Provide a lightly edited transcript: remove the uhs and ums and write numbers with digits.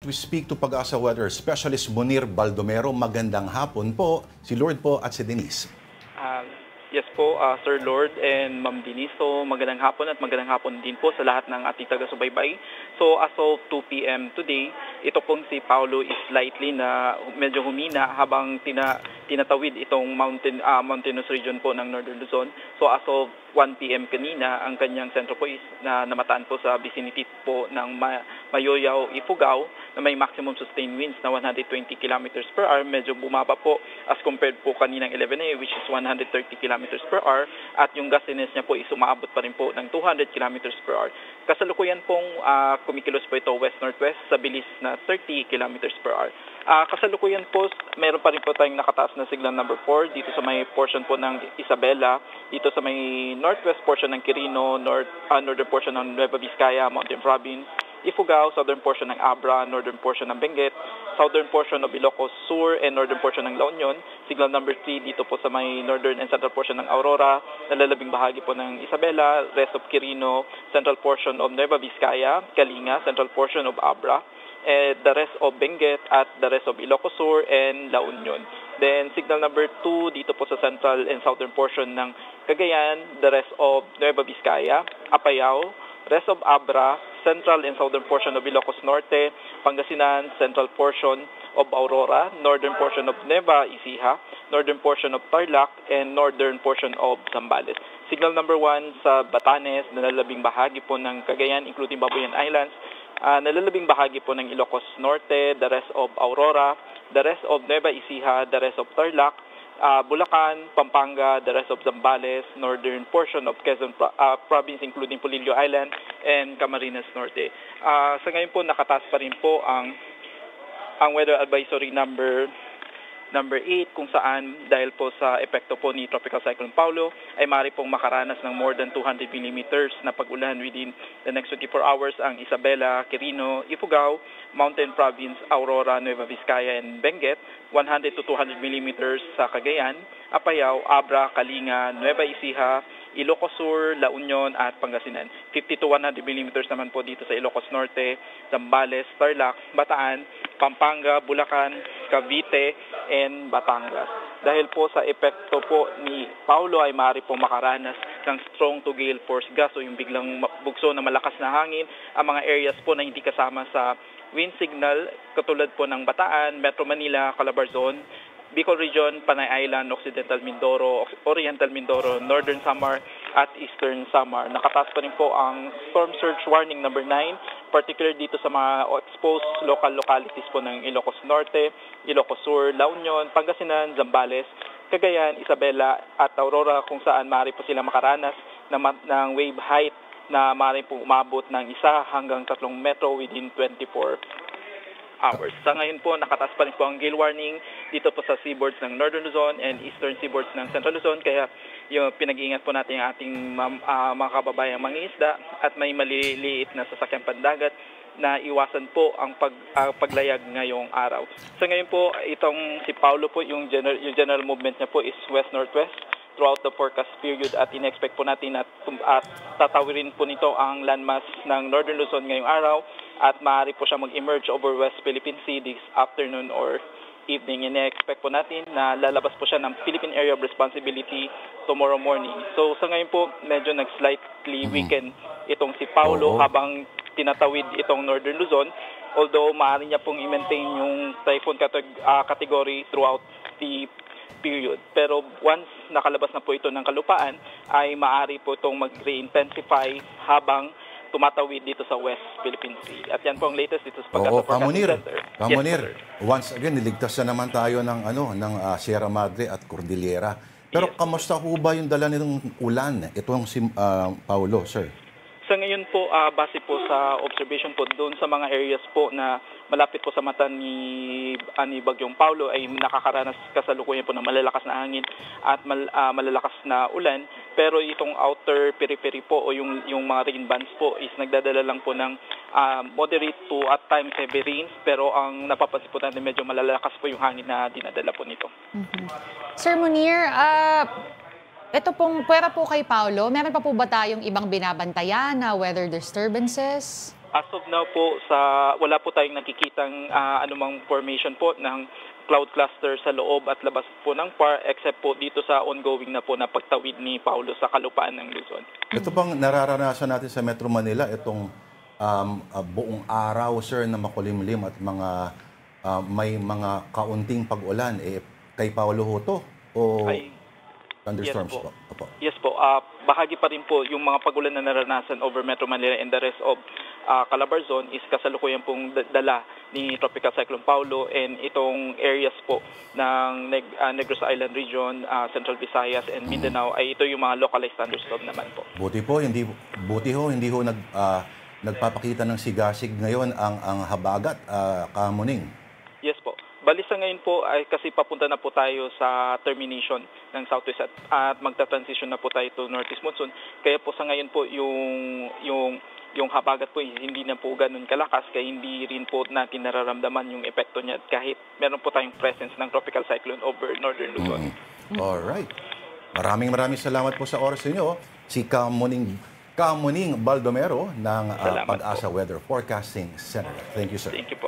We speak to Pag-asa Weather Specialist Munir Baldomero. Magandang hapon po. Si Lord po at si Denise. Yes po, Sir Lord and Ma'am Denise. So magandang hapon at magandang hapon din po sa lahat ng ating taga-subaybay. So as of 2 p.m. today, ito pong si Paulo is slightly na medyo humina habang tinatawid itong mountainous region po ng Northern Luzon. So as of 1 p.m. kanina, ang kanyang sentro po is namataan po sa vicinity po ng Mayoyaw, Ifugao na may maximum sustained winds na 120 kilometers per hour. Medyo bumaba po as compared po kaninang 11 AM which is 130 kilometers per hour at yung gustiness niya po is umaabot pa rin po ng 200 kilometers per hour. Kasalukuyan pong kumikilos po ito west-northwest sa bilis na 30 kilometers per hour. Kasalukuyan po, meron pa rin po tayong nakataas na signal number 4 dito sa may portion po ng Isabela, dito sa may northwest portion ng Quirino, northern portion ng Nueva Vizcaya, Mountain Province, Ifugao, southern portion ng Abra, northern portion ng Benguet, southern portion of Ilocos Sur, and northern portion ng La Union. Signal number 3 dito po sa may northern and central portion ng Aurora, nalalabing bahagi po ng Isabela, rest of Quirino, central portion of Nueva Vizcaya, Kalinga, central portion of Abra, the rest of Benguet at the rest of Ilocos Sur and La Union. Then signal number 2 dito po sa central and southern portion ng Cagayan, the rest of Nueva Vizcaya, Apayao, rest of Abra, central and southern portion of Ilocos Norte, Pangasinan, central portion of Aurora, northern portion of Nueva Ecija, northern portion of Tarlac, and northern portion of Zambales. Signal number 1 sa Batanes, nalalabing bahagi po ng Cagayan, including Babuyan Islands, nalalabing bahagi po ng Ilocos Norte, the rest of Aurora, the rest of Nueva Ecija, the rest of Tarlac, Bulacan, Pampanga, the rest of Zambales, northern portion of Quezon Province including Polillo Island and Camarines Norte. Sa ngayon po nakataas pa rin po ang weather advisory number 8 kung saan dahil po sa epekto po ni Tropical Cyclone Paulo ay maaari pong makaranas ng more than 200 millimeters na pag-ulan within the next 24 hours ang Isabela, Quirino, Ifugao, Mountain Province, Aurora, Nueva Vizcaya, and Benguet, 100 to 200 millimeters sa Cagayan, Apayao, Abra, Kalinga, Nueva Ecija, Ilocos Sur, La Union at Pangasinan. 50 to 100 millimeters naman po dito sa Ilocos Norte, Zambales, Tarlac, Bataan, Pampanga, Bulacan, Cavite, and Batangas. Dahil po sa epekto po ni Paulo ay maaari po makaranas ng strong to gale force gust o yung biglang bugso na malakas na hangin. Ang mga areas po na hindi kasama sa wind signal katulad po ng Bataan, Metro Manila, Calabarzon, Bicol Region, Panay Island, Occidental Mindoro, Oriental Mindoro, Northern Samar at Eastern Samar. Nakataas pa rin po ang storm surge warning number 9, particular dito sa mga exposed local localities po ng Ilocos Norte, Ilocos Sur, La Union, Pangasinan, Zambales, Cagayan, Isabela at Aurora kung saan maaari po sila makaranas ng wave height na maaari po umabot ng 1 hanggang 3 metro within 24 hours. Sa ngayon po, nakataas pa rin po ang gale warning dito po sa seaboards ng Northern Luzon and Eastern seaboards ng Central Luzon. Kaya yung pinag-iingat po natin ang ating mga kababayang mangingisda at may maliliit na sasakyang pandagat na iwasan po ang paglayag ngayong araw. Sa ngayon po, itong si Paulo po, yung general movement niya po is west-northwest throughout the forecast period at in-expect po natin at tatawirin po nito ang landmass ng Northern Luzon ngayong araw at maaari po siya mag-emerge over West Philippine Sea this afternoon or evening. In-expect po natin na lalabas po siya ng Philippine Area of Responsibility tomorrow morning. So sa ngayon po, medyo nag-slightly weaken itong si Paulo habang tinatawid itong Northern Luzon, although maaari niya pong i-maintain yung typhoon category throughout the period. Pero once nakalabas na po ito ng kalupaan, ay maaari po itong mag-re-intensify habang tumatawid dito sa West Philippine Sea. At yan po ang latest dito sa Pag-asa Forecasting Center. Kamunir, once again, niligtas na naman tayo ng Sierra Madre at Cordillera. Pero kamusta ho ba yung dala nitong ulan? Itong si Paulo, sir. Sa ngayon po, base po sa observation po doon sa mga areas po na malapit po sa mata ni Bagyong Paulo ay nakakaranas kasalukuyan po ng malalakas na hangin at malalakas na ulan. Pero itong outer periphery po o yung mga rain bands po is nagdadala lang po ng moderate to at times heavy rains. Pero ang napapansin po natin medyo malalakas po yung hangin na dinadala po nito. Sir Munir, ito pong pwera po kay Paulo, meron pa po ba tayong ibang binabantayan na weather disturbances? As of now po, wala po tayong nakikitang anumang formation po ng cloud cluster sa loob at labas po ng PAR except po dito sa ongoing na po na pagtawid ni Paulo sa kalupaan ng Luzon. Ito bang nararanasan natin sa Metro Manila, itong buong araw, sir, na makulimlim at may mga kaunting pag-ulan, kay Paulo ho to? O thunderstorms Yes po. po? Opo. Yes po. Bahagi pa rin po yung mga pag-ulan na naranasan over Metro Manila and the rest of Calabarzon is kasalukuyan pong dala ni Tropical Cyclone Paulo and itong areas po ng Negros Island region, Central Visayas and Mindanao ay ito yung mga localized thunderstorm naman po. Buti hindi ho nagpapakita ng sigasig ngayon ang habagat, Kamuning. Yes po. Bali sa ngayon po ay kasi papunta na po tayo sa termination ng southwest at magta-transition na po tayo to northeast monsoon. Kaya po sa ngayon po yung habagat po hindi na po ganun kalakas kaya hindi rin po natin nararamdaman yung epekto niya kahit meron po tayong presence ng tropical cyclone over northern Luzon. All right. Maraming salamat po sa oras niyo. Si Kamuning Baldomero ng Salamat Pag-asa Weather Forecasting Center. Thank you, sir. Thank you po.